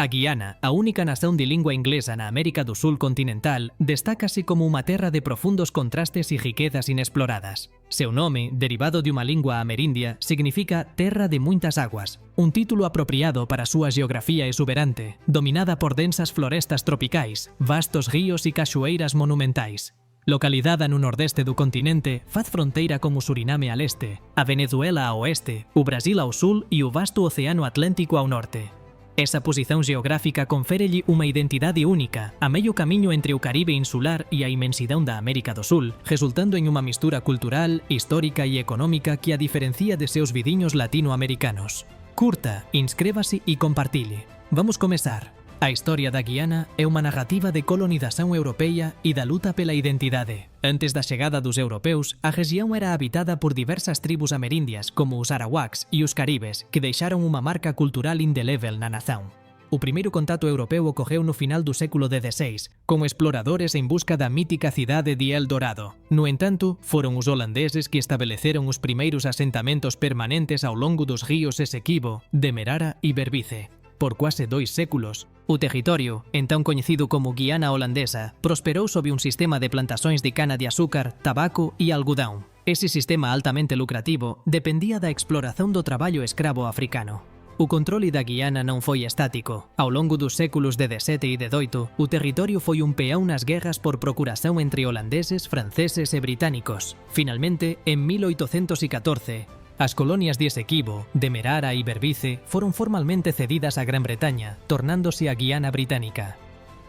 A Guiana, a única nación de lingua inglesa na América do Sul continental, destácase como unha terra de profundos contrastes e riquezas inexploradas. Seu nome, derivado de unha lingua amerindia, significa terra de muitas aguas, un título apropiado para a súa geografía exuberante, dominada por densas florestas tropicais, vastos ríos e cachoeiras monumentais. Localizada no nordeste do continente, faz fronteira con o Suriname a leste, a Venezuela ao oeste, o Brasil ao sul e o vasto Océano Atlántico ao norte. Esa posición geográfica conférelle unha identidade única, a medio camiño entre o Caribe insular e a inmensidão da América do Sul, resultando en unha mistura cultural, histórica e económica que a diferencia de seus vidiños latinoamericanos. Curta, inscrévase e compartille. Vamos comezar. A historia da Guiana é unha narrativa de colonización europea e da luta pela identidade. Antes da chegada dos europeus, a región era habitada por diversas tribus amerindias como os arawaks e os caribes, que deixaron unha marca cultural indelével na nación. O primeiro contacto europeo ocorreu no final do século XVI, con exploradores en busca da mítica cidade de El Dorado. No entanto, foron os holandeses que estabeleceron os primeiros asentamentos permanentes ao longo dos ríos Esequibo, Demerara e Berbice. Por quase 2 séculos, o territorio, entón coñecido como Guiana holandesa, prosperou sob un sistema de plantações de cana de açúcar, tabaco e algodão. Ese sistema altamente lucrativo dependía da exploración do traballo escravo africano. O controle da Guiana non foi estático. Ao longo dos séculos XVII e XVIII, o territorio foi un peão nas guerras por procuración entre holandeses, franceses e británicos. Finalmente, en 1814, as colonias de Esequibo, Demerara e Berbice foron formalmente cedidas a Gran Bretaña, tornándose a Guiana británica.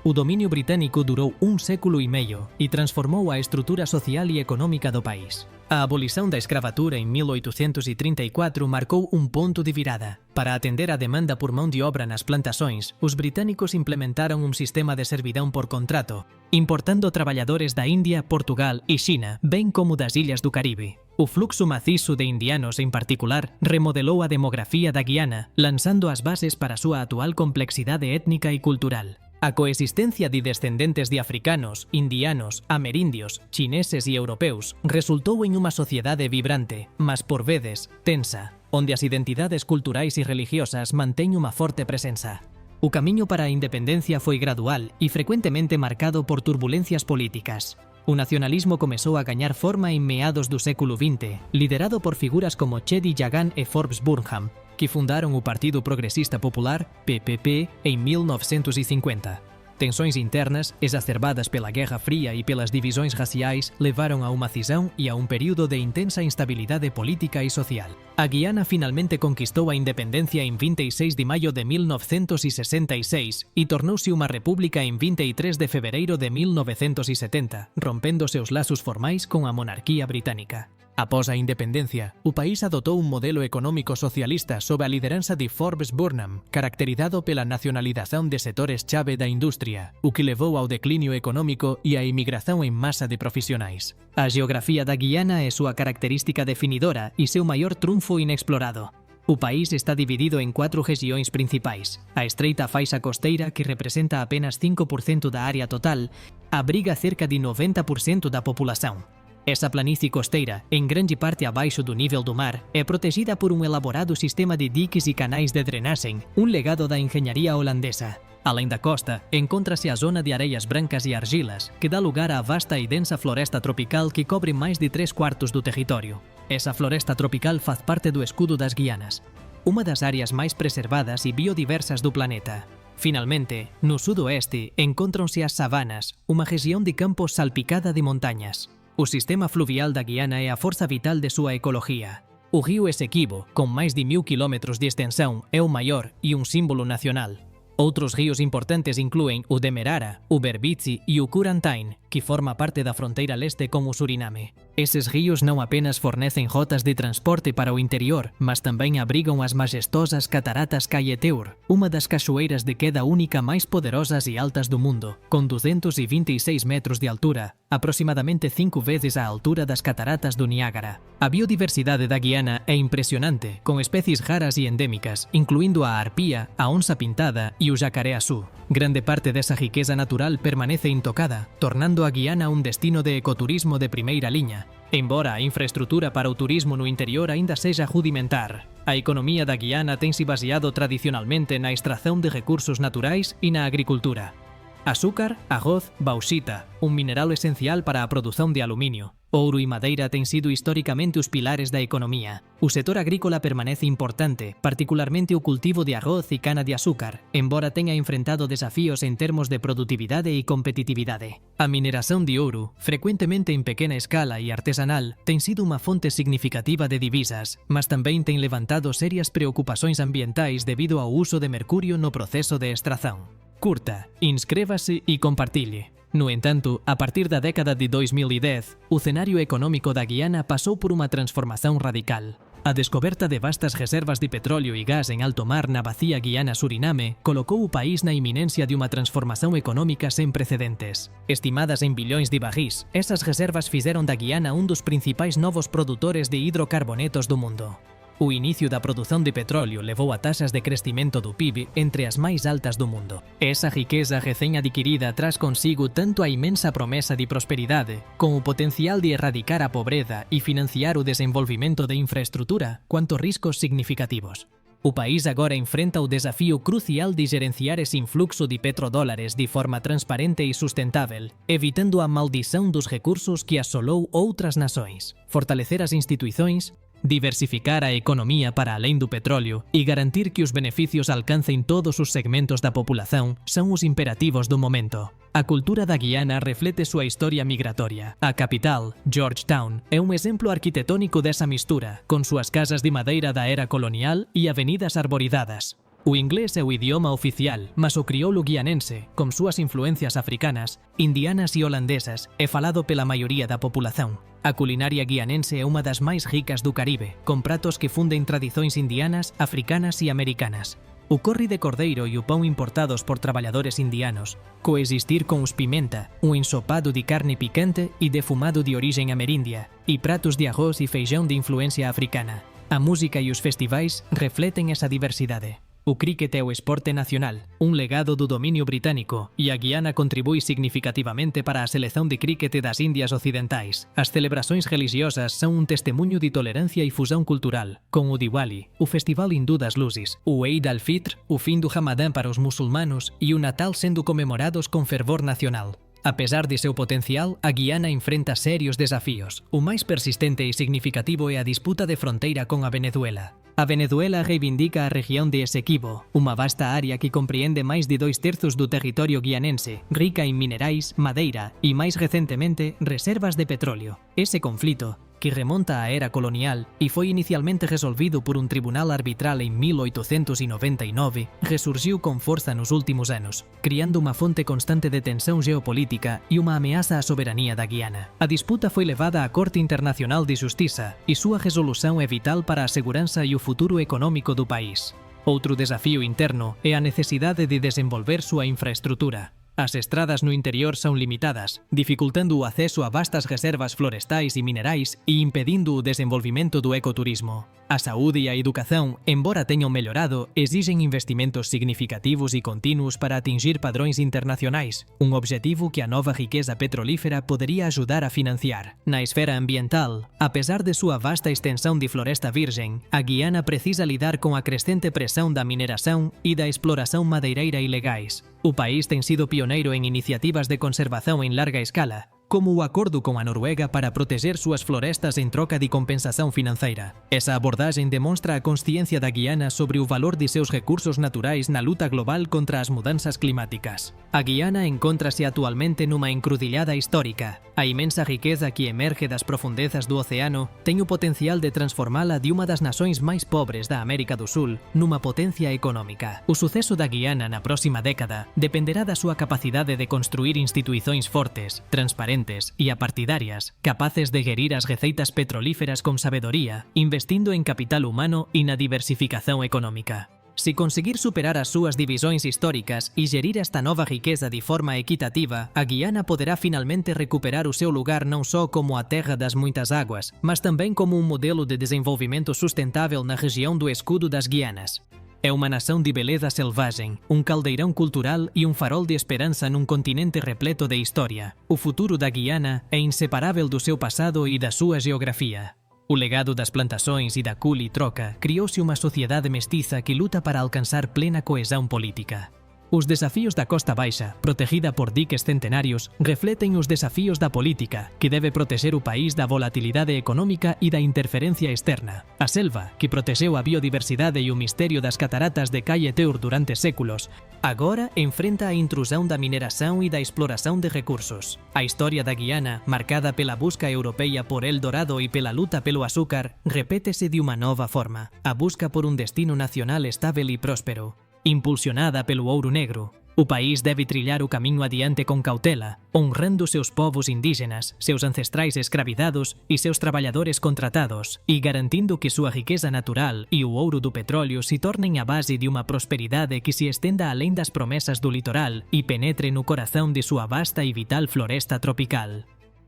O dominio británico durou 1 século e medio e transformou a estrutura social e económica do país. A abolición da escravatura en 1834 marcou un ponto de virada. Para atender a demanda por mão de obra nas plantações, os británicos implementaron un sistema de servidão por contrato, importando traballadores da India, Portugal e China, ben como das illas do Caribe. O fluxo macizo de indianos en particular remodelou a demografía da Guiana, lanzando as bases para a súa actual complexidade étnica e cultural. A coexistencia de descendentes de africanos, indianos, amerindios, chineses e europeus resultou en unha sociedade vibrante, mas por veces tensa, onde as identidades culturais e religiosas manteñen unha forte presenza. O camiño para a independencia foi gradual e frecuentemente marcado por turbulencias políticas. O nacionalismo comezou a gañar forma en meados do século XX, liderado por figuras como Chedi Jagan e Forbes Burnham, que fundaron o Partido Progresista Popular, PPP, en 1950. Tensões internas, exacerbadas pela Guerra Fria e pelas divisões raciais, levaron a uma cisão e a um período de intensa instabilidade política e social. A Guiana finalmente conquistou a independencia en 26 de maio de 1966 e tornouse unha república en 23 de febreiro de 1970, rompendo seus lazos formais con a monarquía británica. Após a independencia, o país adotou un modelo económico socialista sob a lideranza de Forbes Burnham, caracterizado pela nacionalización de sectores chave da industria, o que levou ao declinio económico e a emigración en masa de profesionais. A geografía da Guiana é súa característica definidora e seu maior trunfo inexplorado. O país está dividido en 4 regións principais. A estreita faixa costeira, que representa apenas 5% da área total, abriga cerca de 90% da populación. Esa planície costeira, en grande parte abaixo do nível do mar, é protegida por un elaborado sistema de diques e canais de drenaxen, un legado da engenharia holandesa. Além da costa, encontra-se a zona de areias brancas e argilas, que dá lugar á vasta e densa floresta tropical que cobre máis de 3/4 do territorio. Esa floresta tropical faz parte do escudo das Guianas, unha das áreas máis preservadas e biodiversas do planeta. Finalmente, no sudoeste, encontranse as savanas, unha región de campos salpicada de montañas. O sistema fluvial da Guiana é a forza vital de súa ecoloxía. O río Esequibo, con máis de 1000 km de extensão, é o maior e un símbolo nacional. Outros ríos importantes inclúen o Demerara, o Berbice e o Courantine, que forma parte da fronteira leste con o Suriname. Eses ríos non apenas fornecen rotas de transporte para o interior, mas tamén abrigan as majestosas cataratas Cayeteur, unha das cachoeiras de queda única máis poderosas e altas do mundo, con 226 metros de altura, aproximadamente 5 veces a altura das cataratas do Niágara. A biodiversidade da Guiana é impresionante, con especies raras e endémicas, incluindo a arpía, a onza pintada e o o jacaré-açú. Grande parte desa riqueza natural permanece intocada, tornando a Guiana un destino de ecoturismo de primeira liña, embora a infraestrutura para o turismo no interior aínda sexa rudimentar. A economía da Guiana tense baseado tradicionalmente na extracción de recursos naturais e na agricultura. Azúcar, arroz, bauxita, un mineral esencial para a produción de aluminio. Ouro e madeira ten sido históricamente os pilares da economía. O sector agrícola permanece importante, particularmente o cultivo de arroz e cana de azúcar, embora teña enfrentado desafíos en termos de produtividade e competitividade. A mineración de ouro, frecuentemente en pequena escala e artesanal, ten sido unha fonte significativa de divisas, mas tamén ten levantado serias preocupacións ambientais debido ao uso de mercurio no proceso de extracción. Curta, inscrévase e compartille. No entanto, a partir da década de 2010, o cenario económico da Guiana pasou por unha transformación radical. A descoberta de vastas reservas de petróleo e gas en alto mar na bacía Guiana-Suriname colocou o país na inminencia de unha transformación económica sen precedentes. Estimadas en billóns de barrís, esas reservas fixeron da Guiana un dos principais novos produtores de hidrocarbonetos do mundo. O inicio da produción de petróleo levou a taxas de crecimento do PIB entre as máis altas do mundo. Esa riqueza recén adquirida traz consigo tanto a imensa promesa de prosperidade, con o potencial de erradicar a pobreza e financiar o desenvolvimento de infraestrutura, cuanto riscos significativos. O país agora enfrenta o desafío crucial de gerenciar ese influxo de petrodólares de forma transparente e sustentável, evitando a maldición dos recursos que asolou outras nações. Fortalecer as instituições, diversificar a economía para além do petróleo e garantir que os beneficios alcancen todos os segmentos da populación son os imperativos do momento. A cultura da Guiana reflete súa historia migratoria. A capital, Georgetown, é un exemplo arquitectónico desa mistura, con súas casas de madeira da era colonial e avenidas arboridadas. O inglés é o idioma oficial, mas o crioulo guianense, con súas influencias africanas, indianas e holandesas, é falado pela maioría da populación. A culinaria guianense é unha das máis ricas do Caribe, con pratos que funden tradicións indianas, africanas e americanas. O corri de cordeiro e o pão importados por traballadores indianos, coexistir con os pimenta, un ensopado de carne picante e defumado de origen amerindia, e pratos de arroz e feijão de influencia africana. A música e os festivais refleten esa diversidade. O cricket é o esporte nacional, un legado do dominio británico, e a Guiana contribui significativamente para a selección de cricket das Indias Occidentais. As celebracións religiosas son un testemunho de tolerancia e fusão cultural, con o Diwali, o festival hindú das luzes, o Eid al-Fitr, o fin do Ramadán para os musulmanos, e o Natal sendo comemorados con fervor nacional. A pesar de seu potencial, a Guiana enfrenta serios desafíos. O máis persistente e significativo é a disputa de fronteira con a Venezuela. A Venezuela reivindica a región de Essequibo, unha vasta área que compreende máis de 2/3 do territorio guianense, rica en minerais, madeira e, máis recentemente, reservas de petróleo. Ese conflito, que remonta á era colonial e foi inicialmente resolvido por un tribunal arbitral en 1899, resurgiu con forza nos últimos anos, criando unha fonte constante de tensión geopolítica e unha ameaza á soberanía da Guiana. A disputa foi levada á Corte Internacional de Xustiza e súa resolución é vital para a seguranza e o futuro económico do país. Outro desafío interno é a necesidade de desenvolver súa infraestrutura. As estradas no interior son limitadas, dificultando o acceso a vastas reservas florestais e minerais e impedindo o desenvolvimento do ecoturismo. A saúde e a educación, embora teñan mellorado, exigen investimentos significativos e continuos para atingir padrões internacionais, un obxectivo que a nova riqueza petrolífera podería axudar a financiar. Na esfera ambiental, a pesar de súa vasta extensão de floresta virgen, a Guiana precisa lidar con a crescente presión da mineración e da exploración madeireira ilegais. O país ten sido pioneiro en iniciativas de conservación en larga escala, como o acordo con a Noruega para proteger súas florestas en troca de compensación financeira. Esa abordaxen demonstra a consciencia da Guiana sobre o valor de seus recursos naturais na luta global contra as mudanzas climáticas. A Guiana encóntrase actualmente nunha encrucillada histórica. A imensa riqueza que emerge das profundezas do océano ten o potencial de transformala de unha das nações máis pobres da América do Sul nunha potencia económica. O suceso da Guiana na próxima década dependerá da súa capacidade de construir instituições fortes, transparentes e apartidarias, capaces de gerir as receitas petrolíferas con sabedoría, investindo en capital humano e na diversificación económica. Se conseguir superar as súas divisóns históricas e gerir esta nova riqueza de forma equitativa, a Guiana poderá finalmente recuperar o seu lugar non só como a terra das muitas águas, mas também como un modelo de desenvolvimento sustentável na região do escudo das Guianas. É uma nação de beleza selvagem, um caldeirão cultural e um farol de esperança num continente repleto de história. O futuro da Guiana é inseparável do seu passado e da sua geografia. O legado das plantações e da cul e troca criou-se uma sociedade mestiça que luta para alcançar plena coesão política. Os desafios da Costa Baixa, protegida por diques centenários, refletem os desafios da política, que deve proteger o país da volatilidade económica e da interferencia externa. A selva, que protegeu a biodiversidade e o misterio das cataratas de Cayeteur durante séculos, agora enfrenta a intrusão da mineração e da exploração de recursos. A história da Guiana, marcada pela busca europeia por El Dorado e pela luta pelo açúcar, repete-se de uma nova forma, a busca por um destino nacional estável e próspero. Impulsionada pelo ouro negro, o país deve trilhar o caminho adiante com cautela, honrando seus povos indígenas, seus ancestrais escravizados e seus trabalhadores contratados, e garantindo que sua riqueza natural e o ouro do petróleo se tornem a base de uma prosperidade que se estenda além das promessas do litoral e penetre no coração de sua vasta e vital floresta tropical.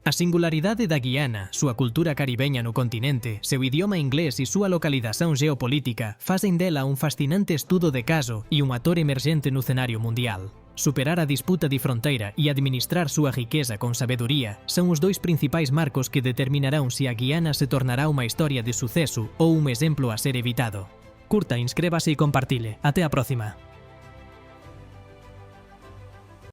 A singularidade da Guiana, sua cultura caribeña no continente, seu idioma inglés e sua localização geopolítica fazem dela um fascinante estudo de caso e um ator emergente no cenário mundial. Superar a disputa de fronteira e administrar sua riqueza com sabedoria são os dois principais marcos que determinarão se a Guiana se tornará uma história de sucesso ou um exemplo a ser evitado. Curta, inscreva-se e compartilhe. Até a próxima!